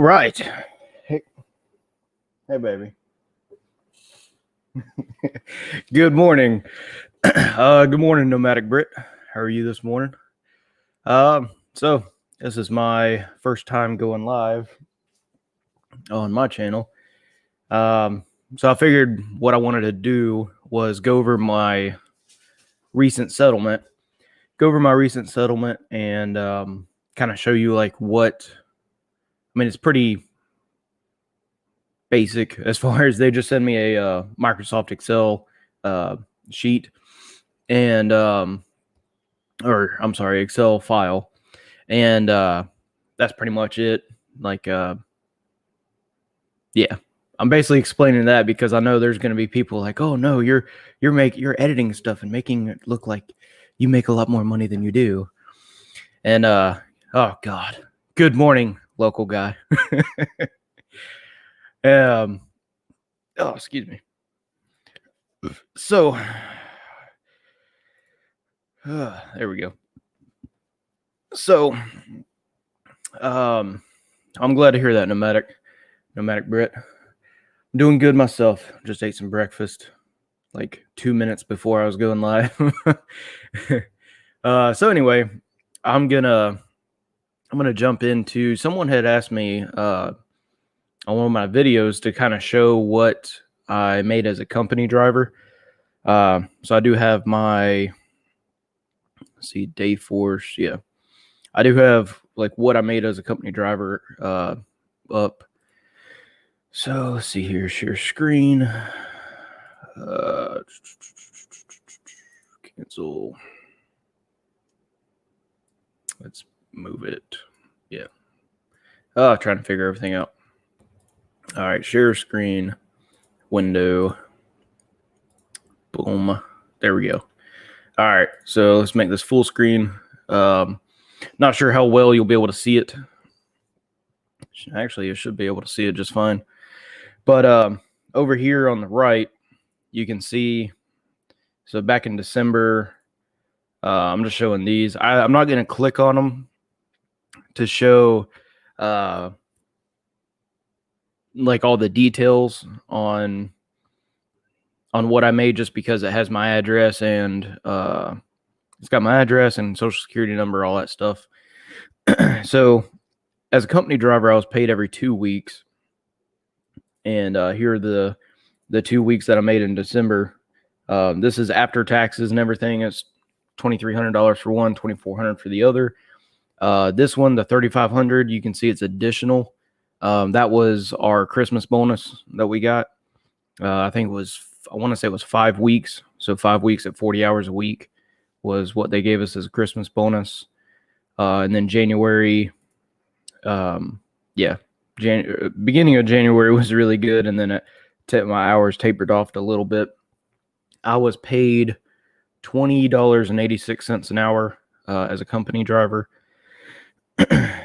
right. Hey, baby. Good morning. Good morning, Nomadic Brit. How are you this morning? So this is my first time going live on my channel. So I figured what I wanted to do was go over my recent settlement, and kind of show you like what. I mean, it's pretty basic as far as they just send me a Microsoft Excel sheet and Excel file, and that's pretty much it. Like yeah, I'm basically explaining that because I know there's going to be people like, oh no, you're editing stuff and making it look like you make a lot more money than you do. And oh god, good morning, local guy. Oh, excuse me. So there we go. So I'm glad to hear that, Nomadic Brit. I'm doing good myself. Just ate some breakfast like 2 minutes before I was going live. So anyway, I'm gonna jump into. Someone had asked me on one of my videos to kind of show what I made as a company driver. So I do have my Dayforce. Yeah, I do have like what I made as a company driver up. So let's see here. Share screen. Cancel. Let's move it. Yeah. Trying to figure everything out. All right. Share screen. Window. Boom. There we go. All right. So let's make this full screen. Not sure how well you'll be able to see it. Actually, you should be able to see it just fine. But over here on the right, you can see. So back in December, I'm just showing these. I'm not going to click on them to show like all the details on what I made, just because it has my address and it's got my address and social security number, all that stuff. So as a company driver, I was paid every 2 weeks. And here are the 2 weeks that I made in December. This is after taxes and everything. It's $2,300 for one, $2,400 for the other. This one, the $3,500, you can see it's additional. That was our Christmas bonus that we got. I want to say it was 5 weeks. So 5 weeks at 40 hours a week was what they gave us as a Christmas bonus. And then January, beginning of January was really good. And then my hours tapered off a little bit. I was paid $20.86 an hour as a company driver,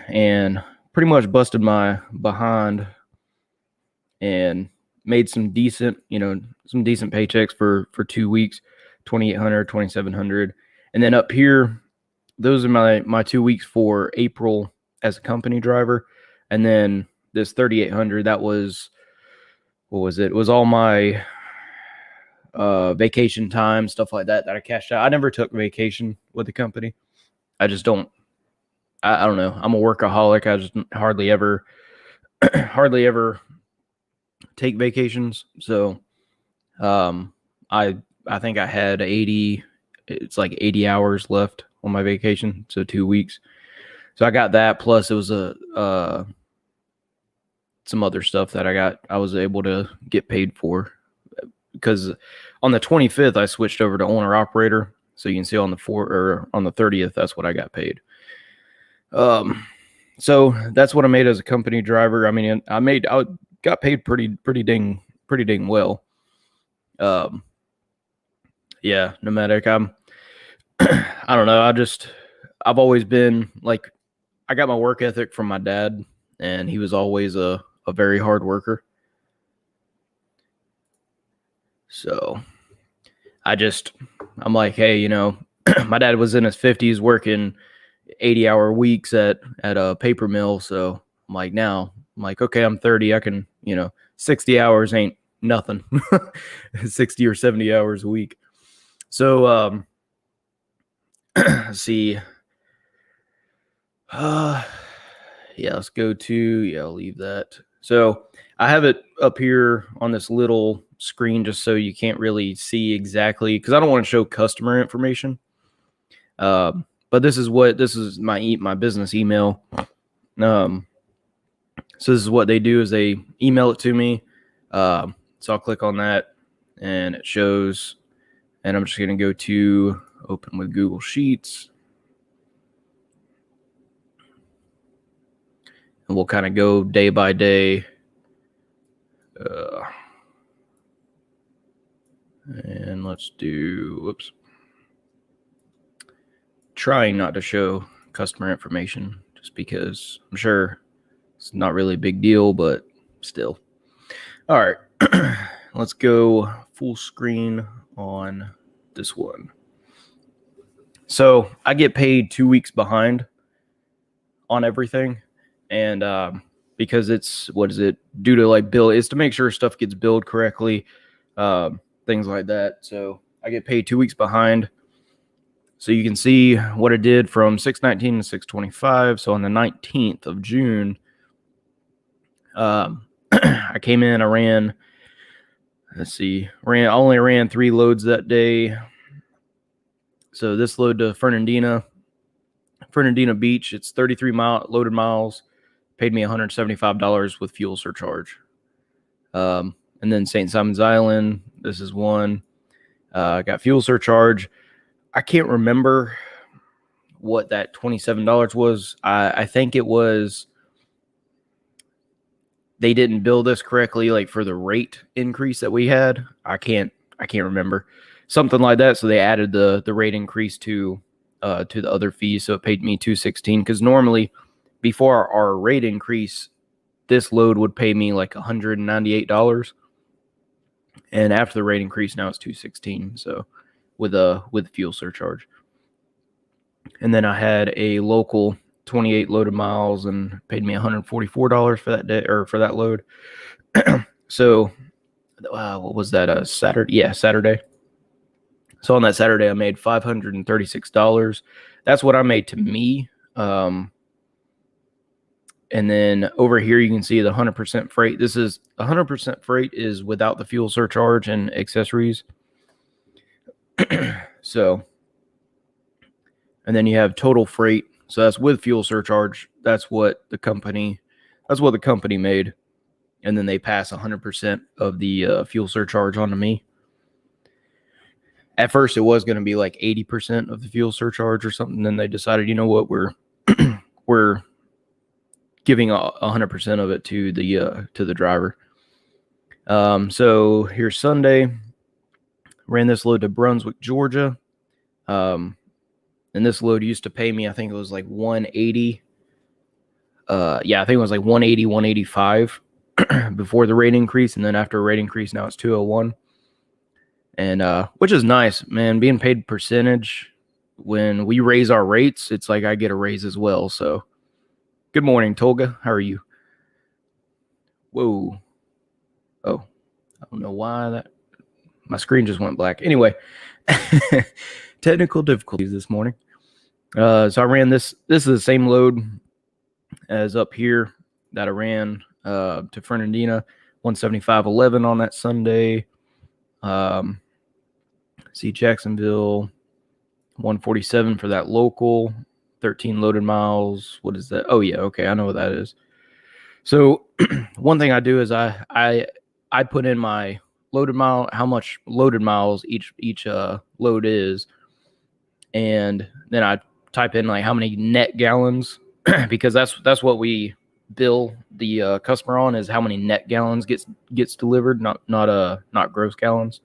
and pretty much busted my behind and made some decent paychecks for 2 weeks, $2,800, $2,700. And then up here, those are my 2 weeks for April as a company driver. And then this $3,800, that was, what was it? It was all my vacation time, stuff like that I cashed out. I never took vacation with the company. I just don't. I don't know. I'm a workaholic. I just hardly ever take vacations. So, I think I had 80. It's like 80 hours left on my vacation. So 2 weeks. So I got that. Plus it was some other stuff that I was able to get paid for, because on the 25th I switched over to owner operator. So you can see on the 30th, that's what I got paid. So that's what I made as a company driver. I mean, I got paid pretty dang well. Yeah, Nomadic. I don't know. I've always been like, I got my work ethic from my dad, and he was always a very hard worker. So I'm like, hey, my dad was in his 50s working 80-hour weeks at a paper mill. So I'm like, now I'm like, okay, I'm 30. I can, 60 hours ain't nothing. 60 or 70 hours a week. So, let's see. Yeah, let's go to, I'll leave that. So I have it up here on this little screen just so you can't really see exactly, because I don't want to show customer information. But this is my business email. So this is what they do is they email it to me. So I'll click on that and it shows, and I'm just going to go to open with Google Sheets. And we'll kind of go day by day. And let's do, whoops. Trying not to show customer information just because I'm sure it's not really a big deal, but still. All right. Let's go full screen on this one. So I get paid 2 weeks behind on everything. And because it's, due to like bill, is to make sure stuff gets billed correctly, things like that. So I get paid 2 weeks behind. So you can see what I did from 6/19 to 6/25. So on the 19th of June, I came in, I ran, I only ran 3 loads that day. So this load to Fernandina Beach, it's 33 loaded miles, paid me $175 with fuel surcharge. And then St. Simon's Island, this is one, got fuel surcharge. I can't remember what that $27 was. I think it was, they didn't bill this correctly, like for the rate increase that we had. I can't remember, something like that. So they added the rate increase to the other fees. So it paid me $216, because normally before our rate increase, this load would pay me like $198. And after the rate increase, now it's $216. So with fuel surcharge. And then I had a local 28 loaded miles and paid me $144 for that day, or for that load. So what was that? Saturday? Yeah, Saturday. So on that Saturday, I made $536. That's what I made to me. And then over here, you can see the 100% freight. This is 100% freight is without the fuel surcharge and accessories. So, and then you have total freight. So that's with fuel surcharge. That's what the company made. And then they pass 100% of the fuel surcharge on to me. At first, it was going to be like 80% of the fuel surcharge or something. Then they decided, you know what, we're giving 100% of it to the driver. So here's Sunday. Ran this load to Brunswick, Georgia. And this load used to pay me, I think it was like $180. I think it was like $180, $185 before the rate increase. And then after a rate increase, now it's $201. And which is nice, man. Being paid percentage, when we raise our rates, it's like I get a raise as well. So good morning, Tolga. How are you? Whoa. Oh, I don't know why my screen just went black. Anyway, technical difficulties this morning. So I ran this. This is the same load as up here that I ran to Fernandina, 175.11 on that Sunday. See Jacksonville, 147 for that local, 13 loaded miles. What is that? Oh yeah, okay, I know what that is. So one thing I do is I put in my loaded mile, how much loaded miles each load is, and then I type in like how many net gallons, because that's what we bill the customer on, is how many net gallons gets delivered, not gross gallons.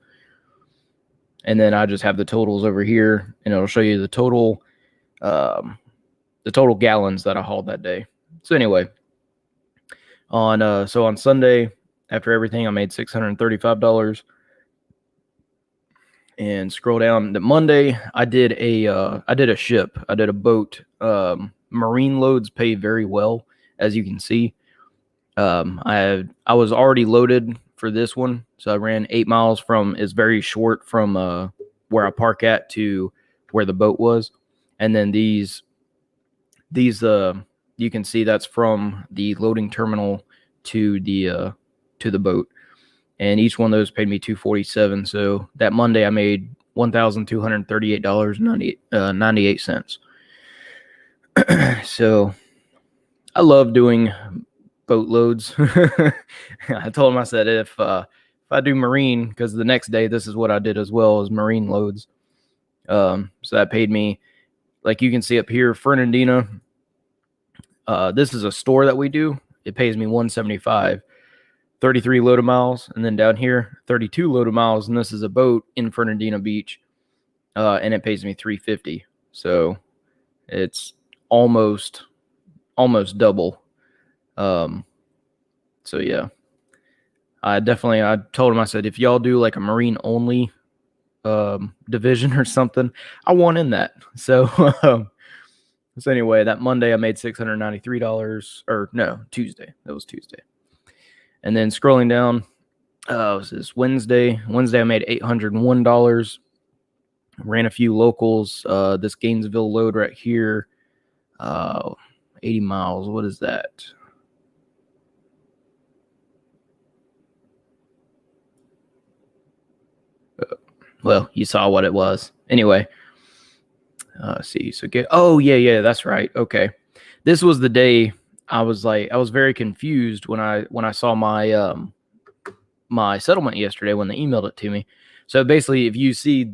And then I just have the totals over here, and it'll show you the total gallons that I hauled that day. So anyway, on Sunday, after everything, I made $635. And scroll down. The Monday, I did a ship. I did a boat. Marine loads pay very well, as you can see. I was already loaded for this one, so I ran 8 miles from. It's very short from where I park at to where the boat was, and then these you can see that's from the loading terminal to the boat, and each one of those paid me $247. So that Monday I made $1,238.98. So I love doing boat loads. I told him, I said, if I do marine, because the next day this is what I did as well, as marine loads. So that paid me, like you can see up here, Fernandina. This is a store that we do. It pays me $175, 33 loaded miles, and then down here 32 loaded miles, and this is a boat in Fernandina Beach, and it pays me $350. So it's almost double. So yeah, I told him, I said, if y'all do like a marine only division or something, I want in that. So so anyway, that Monday I made $693, or no, Tuesday. That was Tuesday. And then scrolling down, was this Wednesday? Wednesday I made $801. Ran a few locals. This Gainesville load right here, 80 miles. What is that? Well, you saw what it was. Anyway, see. So oh yeah, that's right. Okay, this was the day I was very confused when I saw my my settlement yesterday when they emailed it to me. So basically, if you see,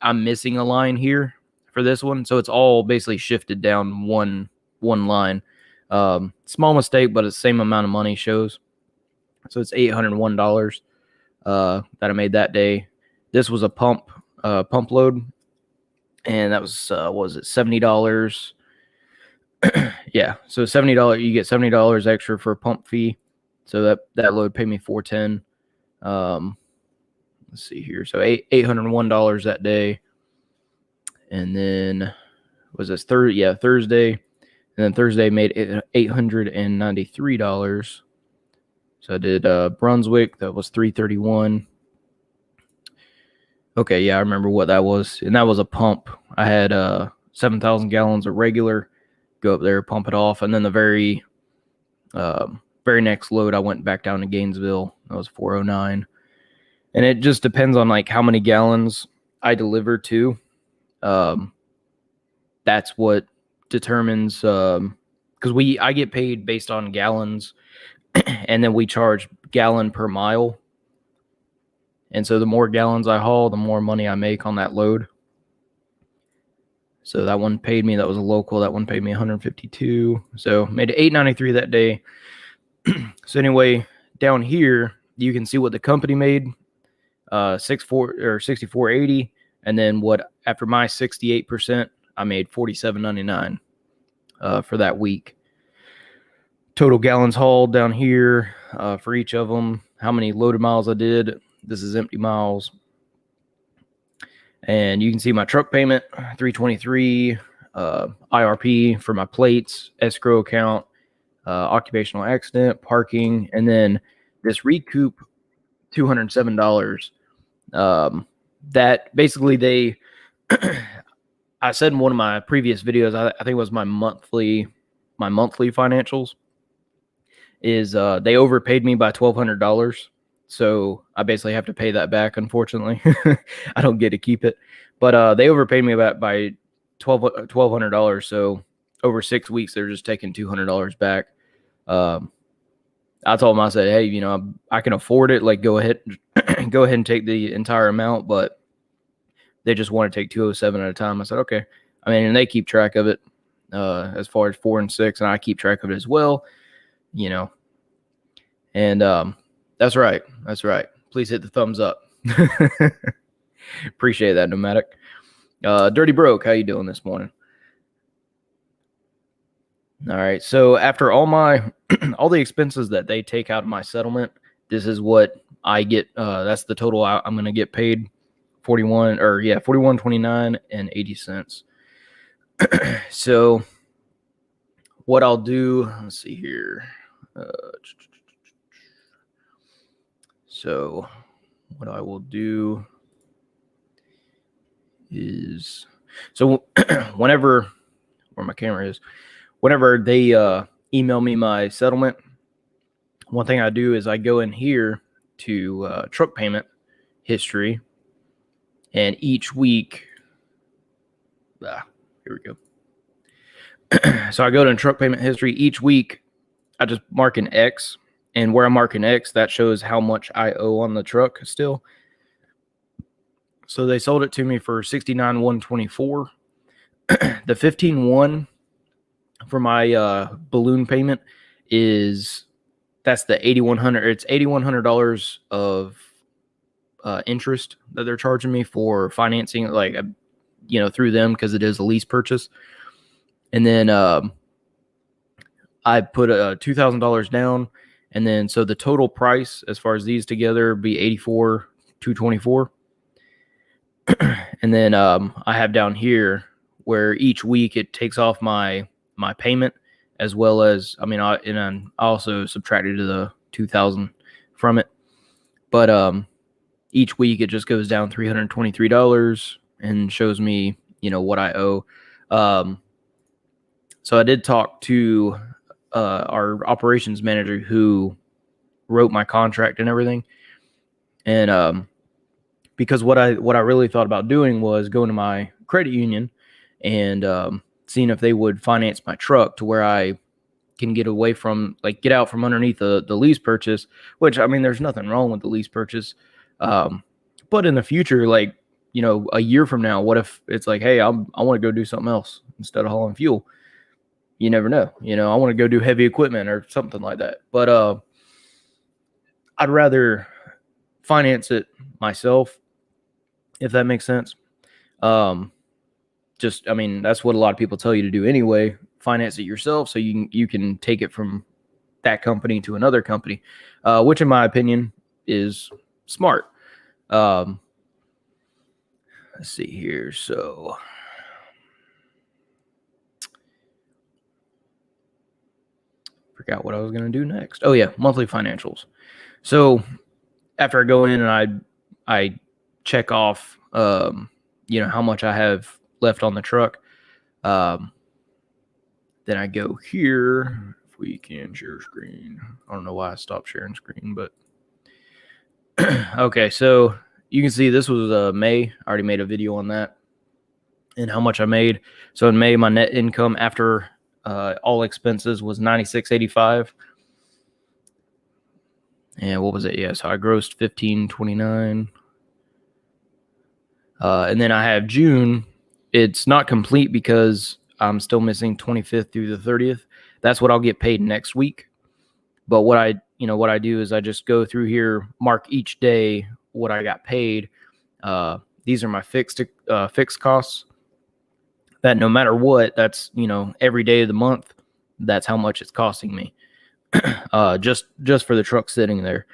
I'm missing a line here for this one, so it's all basically shifted down one line. Small mistake, but it's the same amount of money shows. So it's $801 that I made that day. This was a pump load, and that was what was it, $70? Yeah, so $70. You get $70 extra for a pump fee. So that load paid me $410. Let's see here. So $801 that day, and then was this Thursday? Yeah, Thursday, and then Thursday made $893. So I did Brunswick. That was $331. Okay, yeah, I remember what that was, and that was a pump. I had 7,000 gallons of regular. Go up there, pump it off, and then the very next load, I went back down to Gainesville. That was 409, and it just depends on like how many gallons I deliver to. That's what determines, because I get paid based on gallons, and then we charge gallon per mile. And so the more gallons I haul, the more money I make on that load. So that one paid me. That was a local. That one paid me $152. So made it $893 that day. So anyway, down here you can see what the company made, 6480, and then what after my 68%, I made $47.99 for that week. Total gallons hauled down here for each of them. How many loaded miles I did. This is empty miles. And you can see my truck payment, $323, IRP for my plates, escrow account, occupational accident, parking, and then this recoup, $207. That basically I said in one of my previous videos, I think it was my monthly financials, is they overpaid me by $1,200. So I basically have to pay that back, unfortunately. I don't get to keep it. But they overpaid me by $1,200. So over 6 weeks, they're just taking $200 back. I told them, I said, hey, I can afford it. Like, go ahead and take the entire amount. But they just want to take $207 at a time. I said, okay. I mean, and they keep track of it as far as 4 and 6, and I keep track of it as well. And that's right. Please hit the thumbs up. Appreciate that, Nomadic. Dirty Broke, how you doing this morning? All right. So after all the expenses that they take out of my settlement, this is what I get. That's the total I'm going to get paid. $41.29 and 80 cents. So what I'll do, let's see here. So what I will do is, so whenever, where my camera is, whenever they email me my settlement, one thing I do is I go in here to truck payment history, and each week, here we go. So I go to truck payment history each week. I just mark an X, and where I mark an X, that shows how much I owe on the truck still. So they sold it to me for $69,124. The $15,100 for my balloon payment that's the $8,100. It's $8,100 of interest that they're charging me for financing, like through them, because it is a lease purchase. And then I put $2,000 down, and then so the total price as far as these together would be $84,224. And then I have down here where each week it takes off my payment, as well as, I also subtracted the $2,000 from it. But each week it just goes down $323 and shows me, what I owe. So I did talk to our operations manager who wrote my contract and everything. And because what I really thought about doing was going to my credit union and seeing if they would finance my truck to where I can get out from underneath the lease purchase, which, there's nothing wrong with the lease purchase. But in the future, a year from now, what if it's like, hey, I want to go do something else instead of hauling fuel? You never know. I want to go do heavy equipment or something like that. But I'd rather finance it myself, if that makes sense. That's what a lot of people tell you to do anyway. Finance it yourself so you can take it from that company to another company, which in my opinion is smart. Let's see here. So forgot what I was going to do next. Oh yeah, monthly financials. So after I go in and I check off, how much I have left on the truck. Then I go here. If we can share screen. I don't know why I stopped sharing screen, but okay. So you can see this was May. I already made a video on that and how much I made. So in May, my net income after all expenses was $96.85. And what was it? Yeah, so I grossed $15.29. And then I have June. It's not complete because I'm still missing 25th through the 30th. That's what I'll get paid next week. But what I do is I just go through here, mark each day what I got paid. These are my fixed costs. That no matter what, that's every day of the month, that's how much it's costing me. Just for the truck sitting there.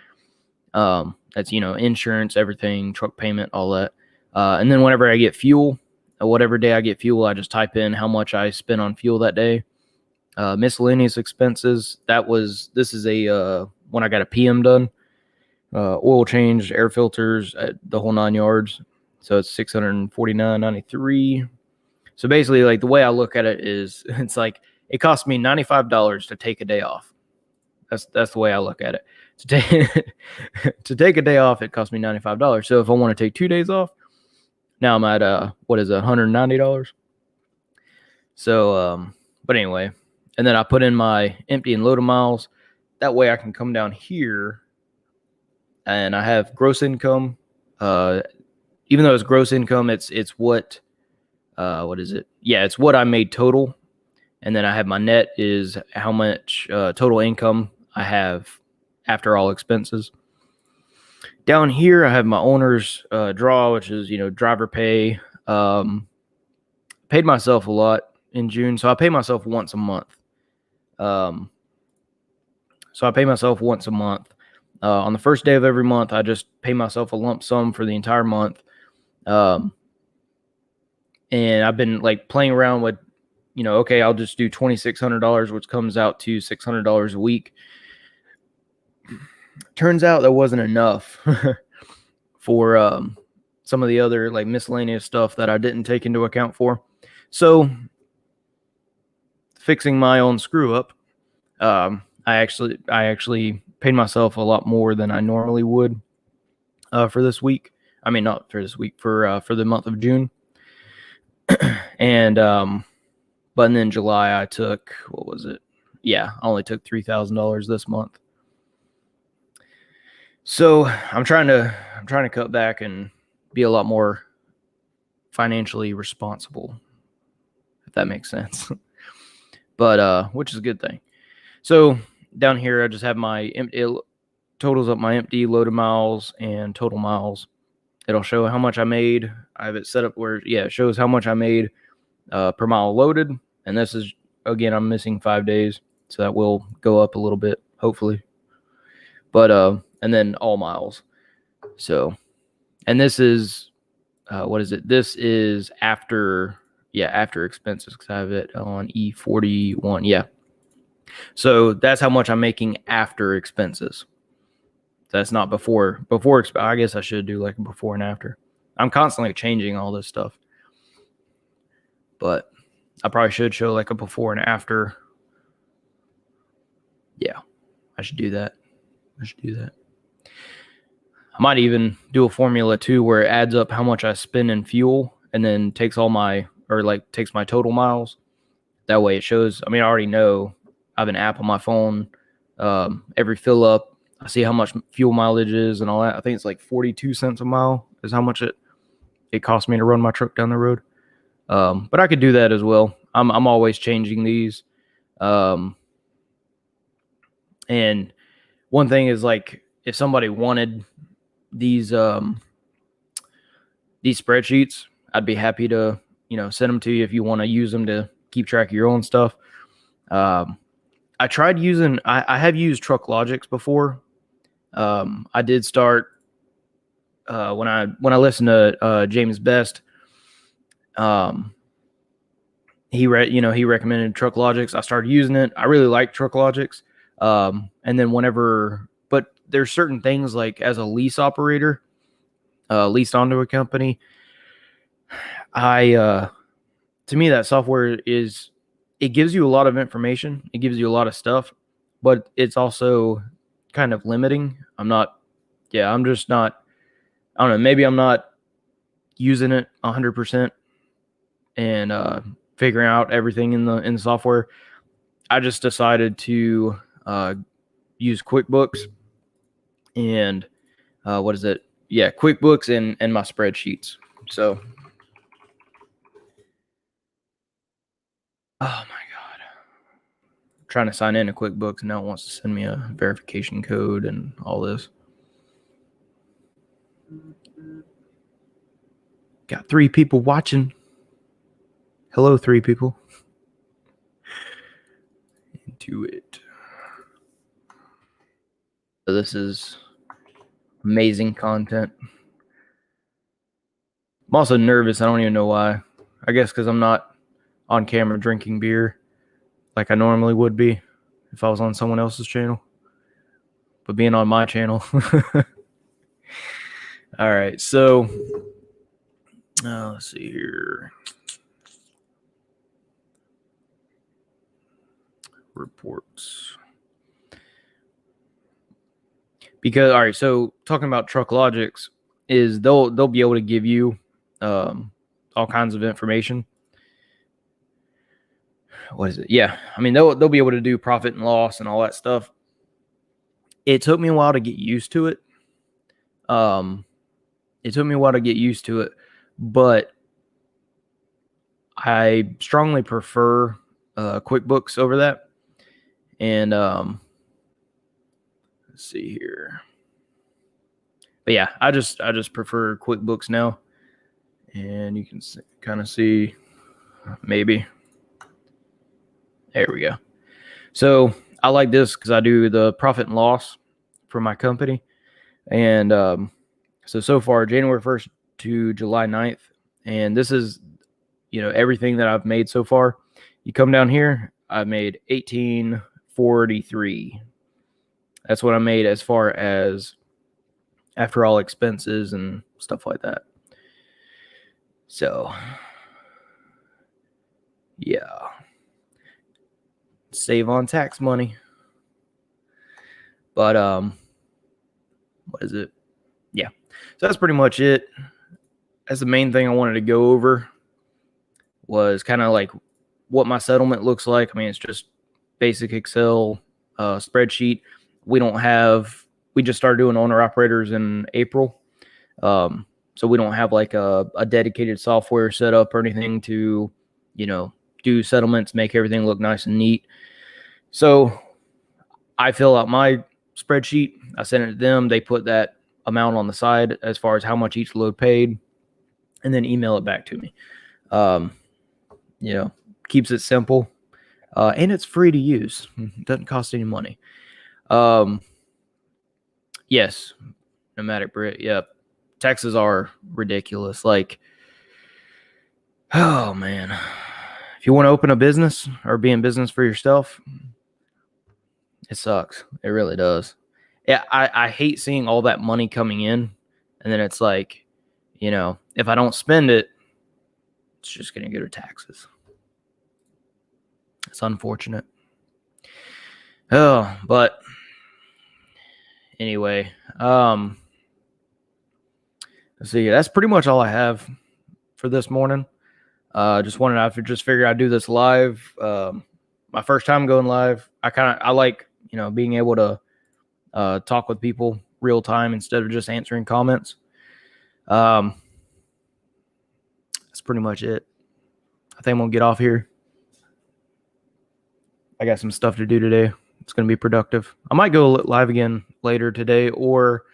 That's insurance, everything, truck payment, all that. And then whenever I get fuel, whatever day I get fuel, I just type in how much I spent on fuel that day. Miscellaneous expenses. This is when I got a PM done, oil change, air filters, the whole 9 yards. So it's $649.93. So basically, like, the way I look at it is, it's like it cost me $95 to take a day off. That's the way I look at it. To take a day off, it cost me $95. So if I want to take 2 days off, now I'm at $190. So but anyway, and then I put in my empty and loaded miles. That way I can come down here and I have gross income. Even though it's gross income, it's what is it? Yeah, it's what I made total. And then I have my net is how much total income I have after all expenses. Down here, I have my owner's draw, which is, driver pay. Paid myself a lot in June, so I pay myself once a month. On the first day of every month, I just pay myself a lump sum for the entire month. And I've been playing around with, okay, I'll just do $2,600, which comes out to $600 a week. turns out that wasn't enough for some of the other like miscellaneous stuff that I didn't take into account for. So fixing my own screw up, I actually paid myself a lot more than I normally would for this week. I mean, not for this week, for the month of June. And but then July I took, what was it? Yeah, I only took $3,000 this month. So I'm trying to cut back and be a lot more financially responsible, if that makes sense. But which is a good thing. So down here I just have my empty, it totals up my empty, loaded miles, and total miles. It'll show how much I made. I have it set up where it shows how much I made per mile loaded. And this is, again, I'm missing 5 days, so that will go up a little bit, hopefully. But and then all miles. So, and this is what is it? This is after expenses, because I have it on E41. Yeah. So that's how much I'm making after expenses. That's not before. I guess I should do like a before and after. I'm constantly changing all this stuff, but I probably should show like a before and after. Yeah, I should do that. I might even do a formula too where it adds up how much I spend in fuel and then takes my total miles. That way it shows. I mean, I already know. I have an app on my phone. Every fill up, I see how much fuel mileage is and all that. I think it's like 42 cents a mile is how much it costs me to run my truck down the road. But I could do that as well. I'm always changing these. And one thing is, like, if somebody wanted these spreadsheets, I'd be happy to, send them to you if you want to use them to keep track of your own stuff. I tried using, I have used Trucklogics before. I did start when I listened to James Best. He recommended Trucklogics. I started using it. I really like Trucklogics. And then but there's certain things, like as a lease operator, leased onto a company, to me that software it gives you a lot of information. It gives you a lot of stuff, but it's also kind of limiting. I'm just not, I don't know, maybe I'm not using it 100% and figuring out everything in the software. I just decided to use QuickBooks and what is it? Yeah, QuickBooks and my spreadsheets. So, oh my God, I'm trying to sign in to QuickBooks and now it wants to send me a verification code and all this. Got 3 people watching. Hello, 3 people. Into it. So this is amazing content. I'm also nervous. I don't even know why. I guess because I'm not on camera drinking beer like I normally would be if I was on someone else's channel. But being on my channel. All right. So let's see here. Reports. Because, all right, so talking about Trucklogics is they'll be able to give you all kinds of information. What is it? Yeah, I mean they'll be able to do profit and loss and all that stuff. It took me a while to get used to it. But I strongly prefer QuickBooks over that. And let's see here. But yeah, I just prefer QuickBooks now. And you can kind of see, maybe. There we go. So I like this because I do the profit and loss for my company. And so far, January 1st to July 9th. And this is, everything that I've made so far. You come down here, I made $18.43. That's what I made as far as after all expenses and stuff like that. So, yeah. Save on tax money. But what is it? Yeah. So that's pretty much it. That's the main thing I wanted to go over, was kind of like what my settlement looks like. I mean, it's just basic Excel spreadsheet. We just started doing owner operators in April. So we don't have like a dedicated software set up or anything to, do settlements, make everything look nice and neat. So I fill out my spreadsheet. I send it to them. They put that amount on the side as far as how much each load paid, and then email it back to me. Keeps it simple, and it's free to use. It doesn't cost any money. Yes, Nomadic Brit. Yep. Taxes are ridiculous. Like, oh man, if you want to open a business or be in business for yourself, it sucks. It really does. Yeah, I hate seeing all that money coming in, and then it's like, if I don't spend it, it's just going to go to taxes. It's unfortunate. Oh, but anyway, let's see. That's pretty much all I have for this morning. I figured I'd do this live. My first time going live. I like, being able to talk with people real time instead of just answering comments. That's pretty much it. I think I'm gonna get off here. I got some stuff to do today. It's gonna be productive. I might go live again later today or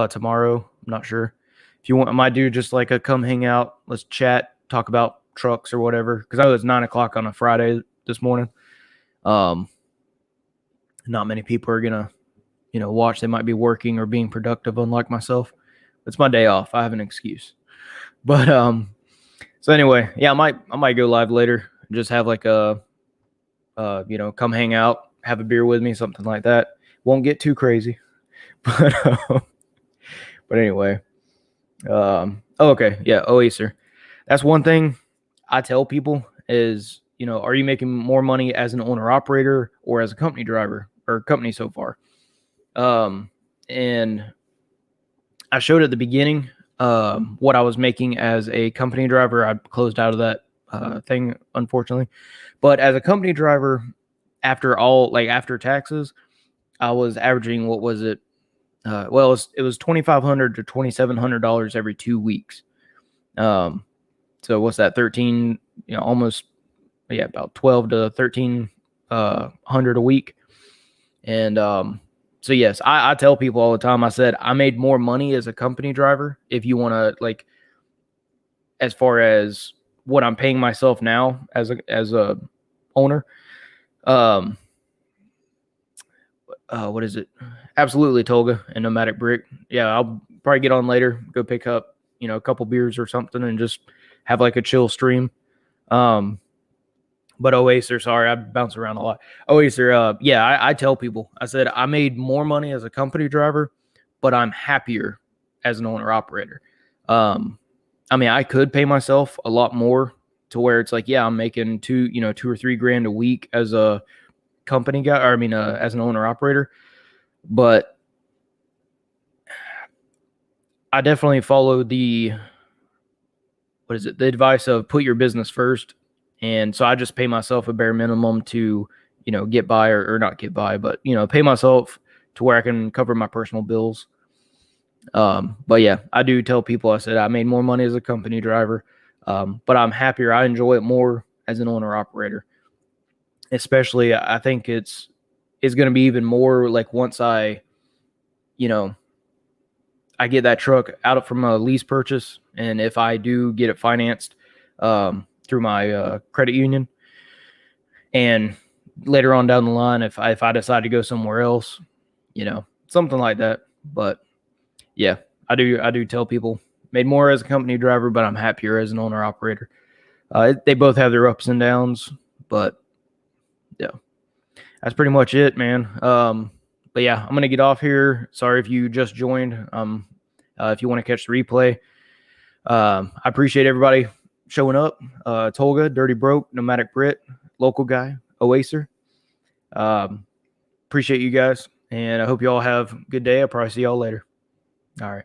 tomorrow. I'm not sure. If you want, I might do just like a come hang out, let's chat, talk about trucks or whatever. Because I was 9:00 on a Friday this morning. Not many people are gonna, watch. They might be working or being productive, unlike myself. It's my day off. I have an excuse. But so anyway, yeah, I might go live later and just have like a come hang out, have a beer with me, something like that. Won't get too crazy. But anyway. Okay. Yeah, Oaser. That's one thing I tell people is, are you making more money as an owner operator or as a company driver or company so far? And I showed at the beginning what I was making as a company driver. I closed out of that thing, unfortunately. But as a company driver, after taxes, I was averaging, what was it? It was $2,500 to $2,700 every 2 weeks. So what's that? 13, almost, about 12 to 1,300 a week. And so yes, I tell people all the time. I said I made more money as a company driver. If you want to, like, as far as what I'm paying myself now as a owner, what is it? Absolutely, Tolga and Nomadic Brick. Yeah, I'll probably get on later, go pick up, a couple beers or something and just have like a chill stream. But Oaser, sorry, I bounce around a lot. Oaser, yeah, I tell people, I said I made more money as a company driver, but I'm happier as an owner operator. I mean, I could pay myself a lot more to where it's like, yeah, I'm making $2 or $3 a week as a company guy, or as an owner operator. But I definitely follow the advice of put your business first. And so I just pay myself a bare minimum to, get by or not get by, but, pay myself to where I can cover my personal bills. But yeah, I do tell people, I said I made more money as a company driver, but I'm happier. I enjoy it more as an owner operator. Especially, I think it's going to be even more like once I get that truck out from a lease purchase. And if I do get it financed, through my credit union, and later on down the line, if I decide to go somewhere else, something like that. But yeah, I do tell people made more as a company driver, but I'm happier as an owner operator. They both have their ups and downs, but yeah, that's pretty much it, man. But yeah, I'm going to get off here. Sorry if you just joined. If you want to catch the replay, I appreciate everybody showing up. Tolga, Dirty Broke, Nomadic Brit, Local Guy, Oaser. Appreciate you guys, and I hope you all have a good day. I'll probably see y'all later. All right.